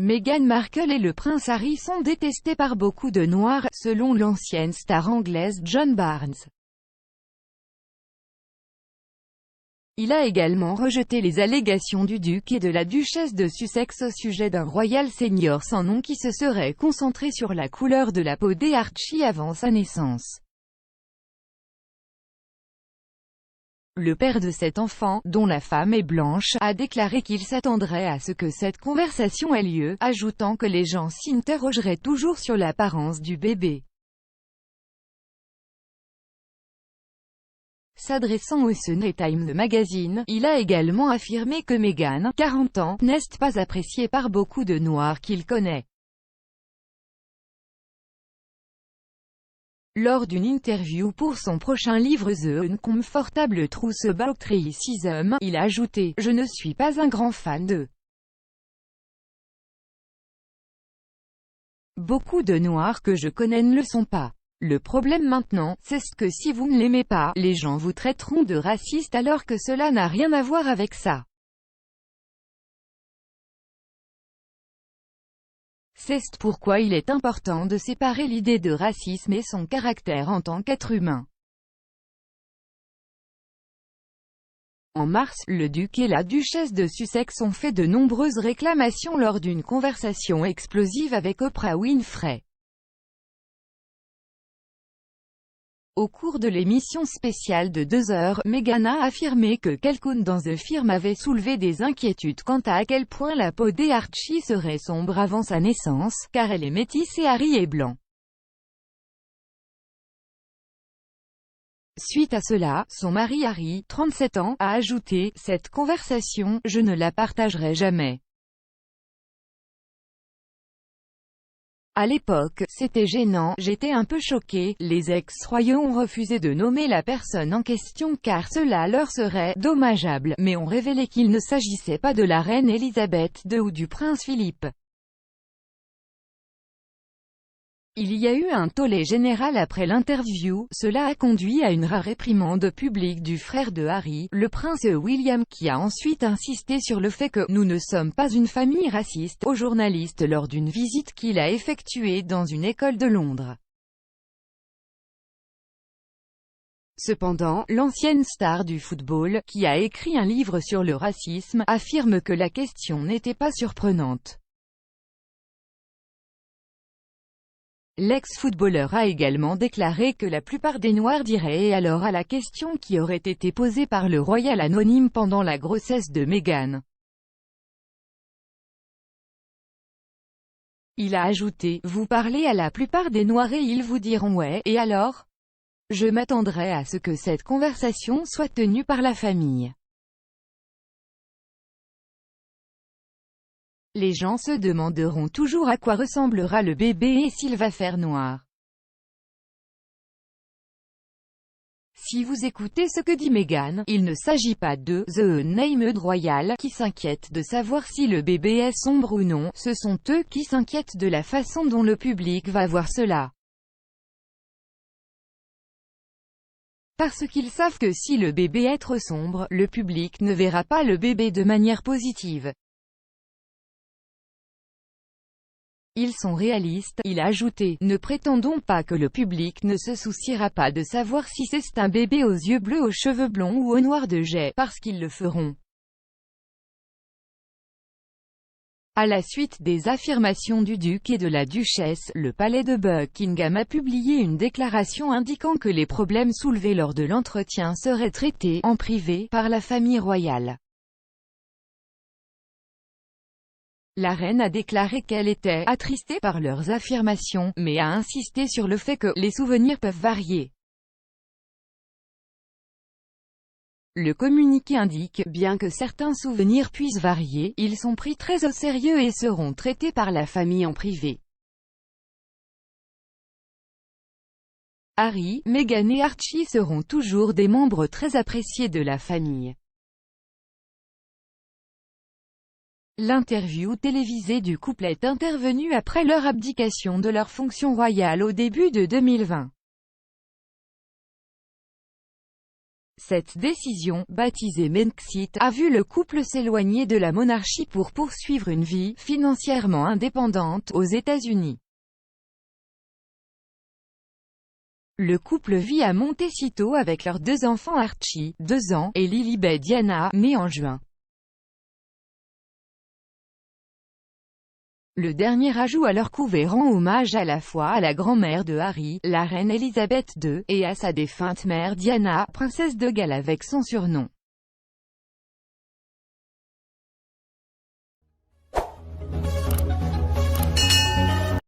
Meghan Markle et le prince Harry sont détestés par beaucoup de Noirs, selon l'ancienne star anglaise John Barnes. Il a également rejeté les allégations du duc et de la duchesse de Sussex au sujet d'un royal senior sans nom qui se serait concentré sur la couleur de la peau d'Archie avant sa naissance. Le père de cet enfant, dont la femme est blanche, a déclaré qu'il s'attendrait à ce que cette conversation ait lieu, ajoutant que les gens s'interrogeraient toujours sur l'apparence du bébé. S'adressant au Sunday Times Magazine, il a également affirmé que Meghan, 40 ans, n'est pas appréciée par beaucoup de Noirs qu'il connaît. Lors d'une interview pour son prochain livre The Uncomfortable Truth About Racism, il a ajouté « Je ne suis pas un grand fan de beaucoup de Noirs que je connais ne le sont pas. Le problème maintenant, c'est que si vous ne l'aimez pas, les gens vous traiteront de raciste alors que cela n'a rien à voir avec ça. C'est pourquoi il est important de séparer l'idée de racisme et son caractère en tant qu'être humain. » En mars, le duc et la duchesse de Sussex ont fait de nombreuses réclamations lors d'une conversation explosive avec Oprah Winfrey. Au cours de l'émission spéciale de 2 heures, Meghan a affirmé que quelqu'un dans The Firm avait soulevé des inquiétudes quant à quel point la peau d'Archie serait sombre avant sa naissance, car elle est métisse et Harry est blanc. Suite à cela, son mari Harry, 37 ans, a ajouté « Cette conversation, je ne la partagerai jamais. À l'époque, c'était gênant, j'étais un peu choqué, les ex-royaux ont refusé de nommer la personne en question car cela leur serait dommageable, mais ont révélé qu'il ne s'agissait pas de la reine Elisabeth II ou du prince Philippe. Il y a eu un tollé général après l'interview, cela a conduit à une rare réprimande publique du frère de Harry, le prince William, qui a ensuite insisté sur le fait que « nous ne sommes pas une famille raciste » aux journalistes lors d'une visite qu'il a effectuée dans une école de Londres. Cependant, l'ancienne star du football, qui a écrit un livre sur le racisme, affirme que la question n'était pas surprenante. L'ex-footballeur a également déclaré que la plupart des Noirs diraient et alors à la question qui aurait été posée par le royal anonyme pendant la grossesse de Meghan. Il a ajouté « Vous parlez à la plupart des Noirs et ils vous diront ouais, et alors ? Je m'attendrai à ce que cette conversation soit tenue par la famille. » Les gens se demanderont toujours à quoi ressemblera le bébé et s'il va faire noir. Si vous écoutez ce que dit Meghan, il ne s'agit pas de « The Unnamed Royal » qui s'inquiète de savoir si le bébé est sombre ou non, ce sont eux qui s'inquiètent de la façon dont le public va voir cela. Parce qu'ils savent que si le bébé est trop sombre, le public ne verra pas le bébé de manière positive. Ils sont réalistes, il a ajouté, ne prétendons pas que le public ne se souciera pas de savoir si c'est un bébé aux yeux bleus, aux cheveux blonds ou au noir de jais, parce qu'ils le feront. À la suite des affirmations du duc et de la duchesse, le palais de Buckingham a publié une déclaration indiquant que les problèmes soulevés lors de l'entretien seraient traités, en privé, par la famille royale. La reine a déclaré qu'elle était « attristée par leurs affirmations », mais a insisté sur le fait que « les souvenirs peuvent varier ». Le communiqué indique « bien que certains souvenirs puissent varier, ils sont pris très au sérieux et seront traités par la famille en privé ». Harry, Meghan et Archie seront toujours des membres très appréciés de la famille. L'interview télévisée du couple est intervenue après leur abdication de leur fonction royale au début de 2020. Cette décision, baptisée Megxit, a vu le couple s'éloigner de la monarchie pour poursuivre une vie financièrement indépendante aux États-Unis. Le couple vit à Montecito avec leurs 2 enfants Archie, 2 ans, et Lilibet Diana, née en juin. Le dernier ajout à leur couvée rend hommage à la fois à la grand-mère de Harry, la reine Elisabeth II, et à sa défunte mère Diana, princesse de Galles avec son surnom.